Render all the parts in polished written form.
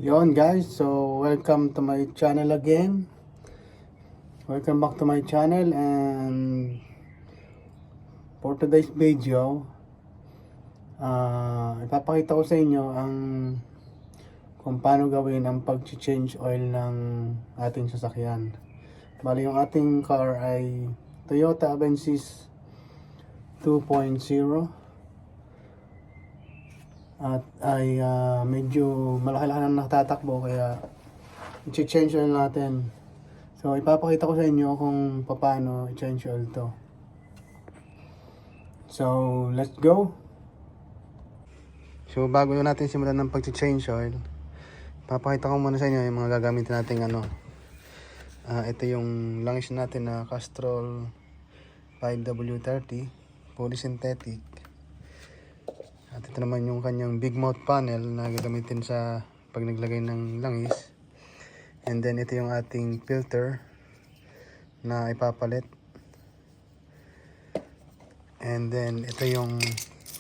Yon guys, so welcome to my channel again. Welcome back to my channel, and for today's video, ipapakita ko sa inyo ang kung paano gawin ang pag-change oil ng ating sasakyan. Bali, yung ating car ay Toyota Avensis 2.0 at ay medyo malaki-laki na natatakbo, kaya i-change oil natin. So ipapakita ko sa inyo kung paano i-change oil to. So let's go. So bago natin simulan ng pag-change oil, papakita ko muna sa inyo yung mga gagamitin natin ito yung langis natin na Castrol 5W30 polysynthetic. At ito naman yung kanyang big mouth panel na gagamitin sa pag naglagay ng langis. And then ito yung ating filter na ipapalit. And then ito yung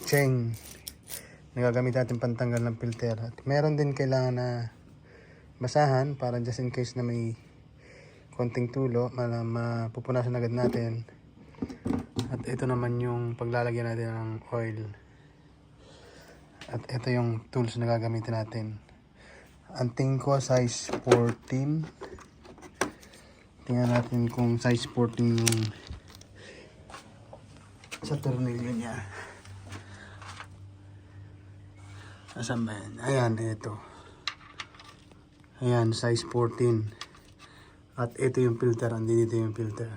chain na gagamit natin pantanggal ng filter. At meron din kailangan na basahan para just in case na may konting tulo, mapupunasan agad natin. At ito naman yung paglalagyan natin ng oil. At ito yung tools na gagamitin natin. Ang tingin ko size 14. Tingnan natin kung size 14 yung sa tornilyo niya. Asan ba yan? Ayan, ito. Ayan, size 14. At ito yung filter. Andito yung filter.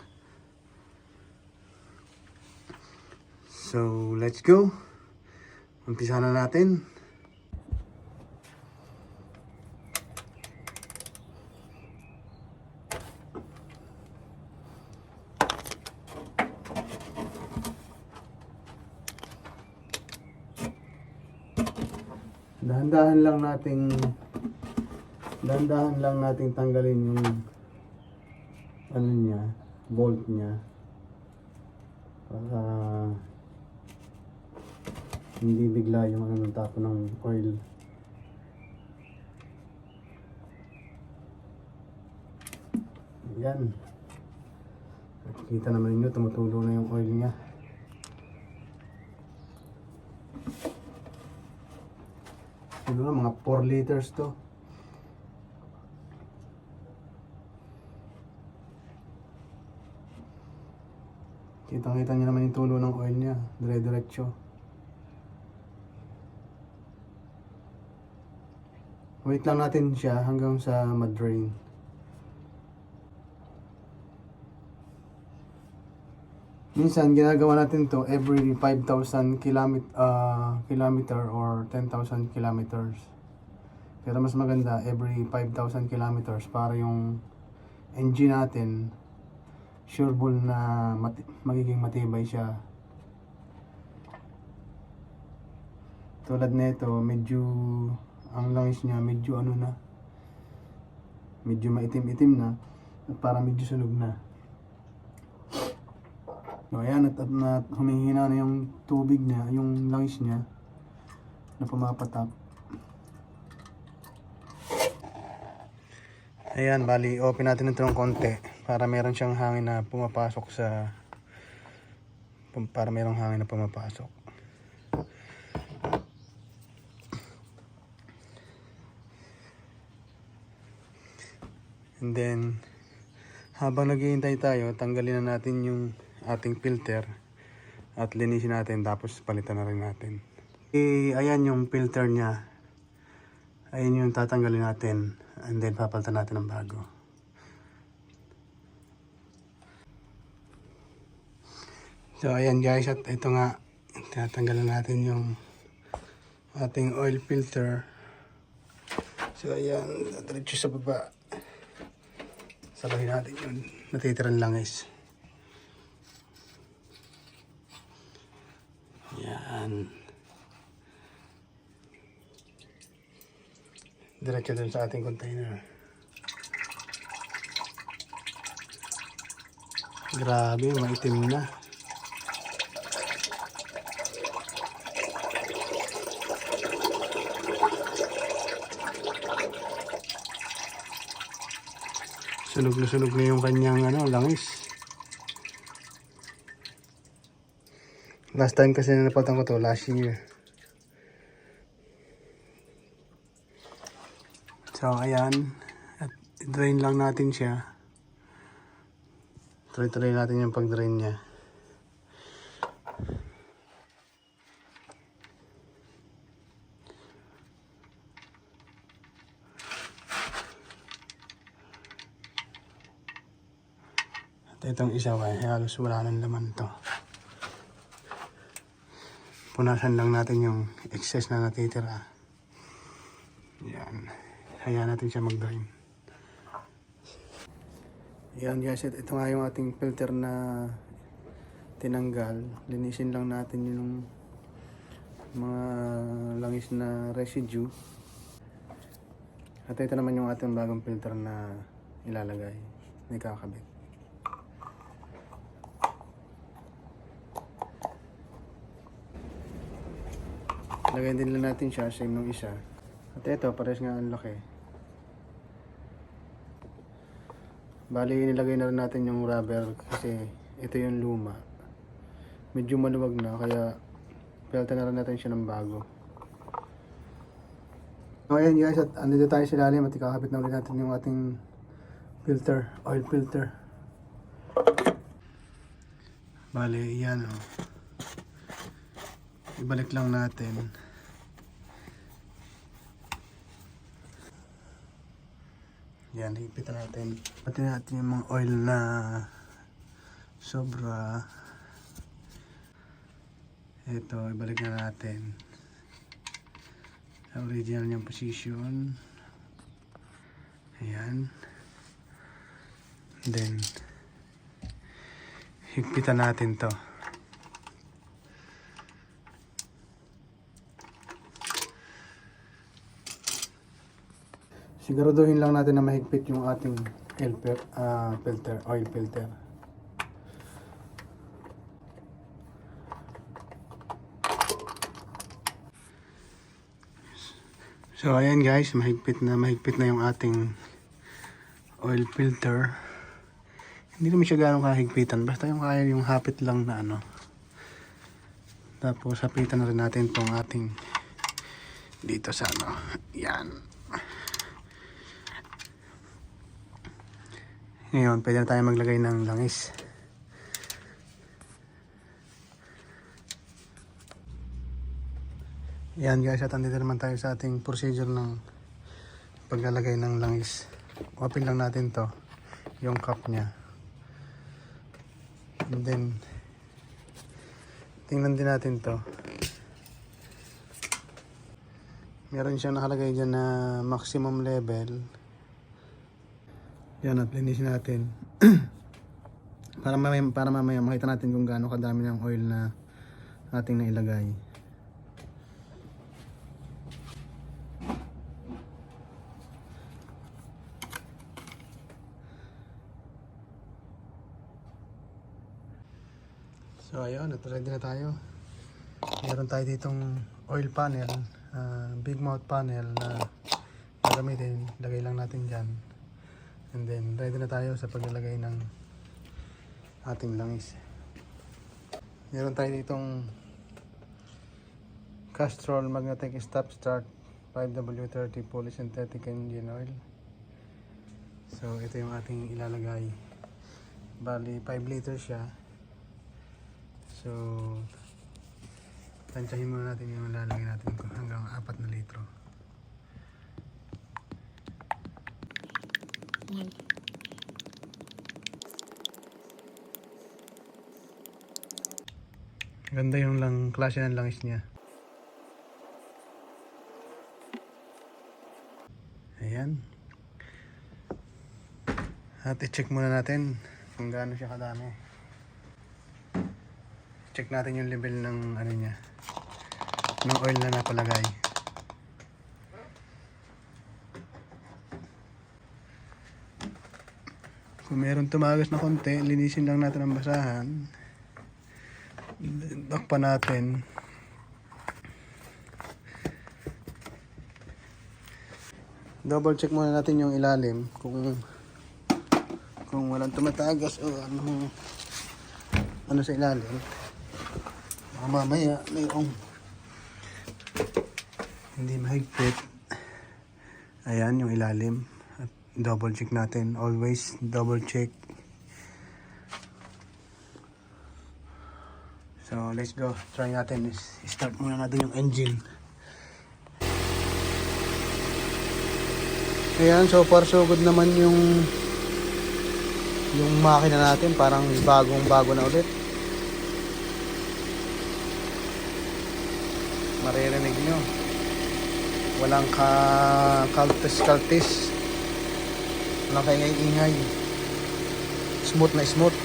So, let's go. Umpisa na natin. Dahan-dahan lang nating tanggalin yung niya, bolt niya, para hindi bigla yung ng tapo ng oil. Ayan. Kita naman ninyo, tumutulo na yung oil niya. Siguro mga 4 liters to. Kitang-kita nyo naman yung tulo ng oil niya, dire-diretso. Wait lang natin siya hanggang sa ma-drain. Minsan ginagawa natin to every 5,000 kilometer or 10,000 kilometers. Pero mas maganda every 5,000 kilometers para yung engine natin sureball na magiging matibay siya. Tulad nito, medyo ang langis niya medyo medyo maitim-itim na at para medyo sunog na. So ayan, at humihina na yung tubig niya, yung langis niya na pumapatak. Ayan, bali open natin ito ng konti para meron siyang hangin na pumapasok para merong hangin na pumapasok. And then habang naghihintay tayo, tanggalin na natin yung ating filter at linisin natin, tapos palitan na rin natin. Ayan yung filter niya. Ayan yung tatanggalin natin, and then papalitan natin ng bago. So ayan guys, at ito nga, tatanggalin natin yung ating oil filter. So ayan, diretso sa baba. Sabahin natin yung natitirang langis. Yan. Diretso dun sa ating container. Grabe, maitim na. Sunog na sunog na yung kanyang langis. Last time kasi na napatan ko to, last year. So ayan, at drain lang natin siya. Try natin yung pag-drain niya. Itong isa ay halos wala nang laman to. Punasan lang natin yung excess na natitira. Yan. Hayaan natin siya mag-drain. Yan guys, ito nga yung ating filter na tinanggal. Linisin lang natin yung mga langis na residue. At ito naman yung ating bagong filter na ilalagay. May kakabit. Lagayin din lang natin siya, same nung isa. At ito, pares nga ang laki. Bali, inilagay na rin natin yung rubber kasi ito yung luma. Medyo maluwag na, kaya pelta na rin natin siya ng bago. So ayan guys, at andito tayo sa ilalim at ikakabit na ulit natin yung ating filter, oil filter. Bali, yan o. Ibalik lang natin. Yan, hipitan natin. Pati natin yung mga oil na sobra. Ito, ibalik na natin sa original niyang position. Ayan. Then, higpitan natin to. Siguraduhin lang natin na mahigpit yung ating filter, oil filter. So ayan guys, mahigpit na yung ating oil filter. Hindi naman siya gano'ng kahigpitan, basta yung kaya yung hapit lang na Tapos hapitan na rin natin tong ating dito sa Yan. Ngayon, pwede na tayo maglagay ng langis. Yan guys, at andito naman tayo sa ating procedure ng paglalagay ng langis. Open lang natin to, yung cup nya. And then, tingnan din natin to. Meron siyang nakalagay dyan na maximum level. Yan, at linisin natin. para mamaya makita natin kung gaano kadami ng oil na ating nailagay. So ayun, ready na tayo. Meron tayo ditong oil panel, big mouth panel na gagamitin. Lagay lang natin dyan. And then ready na tayo sa paglalagay ng ating langis. Meron tayo ditong Castrol Magnetic Stop Start 5W30 Polysynthetic Engine Oil. So ito yung ating ilalagay. Bali 5 liters siya. So tansyahin muna natin yung lalagay natin hanggang 4 na litro. Ganda yung klase ng langis niya. Ayan. At i-check muna natin kung gaano siya kadami. Check natin yung level ng niya, ng oil na napalagay. Kung meron tumagas na konti, linisin lang natin ang basahan. Takpan natin. Double check muna natin yung ilalim kung kung walang tumatagas o ano sa ilalim. Baka mamaya mayroong hindi mahigpit. Ayan yung ilalim. At double check natin. Always double check. So let's go. Try natin. Start muna natin yung engine. Ayan, so far so good naman yung makina natin, parang bagong-bago na ulit. Maririnig nyo. Walang kaltis-kaltis. Walang kaingay-ingay. Smooth na smooth.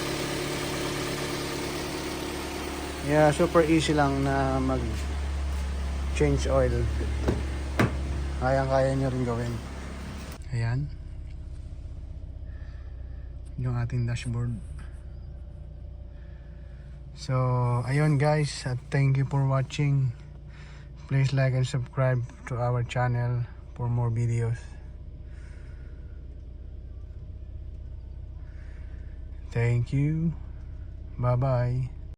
Yeah, super easy lang na mag-change oil. Kayang-kaya nyo rin gawin. Ayan. Yung ating dashboard. So, ayun guys, at thank you for watching. Please like and subscribe to our channel for more videos. Thank you. Bye-bye.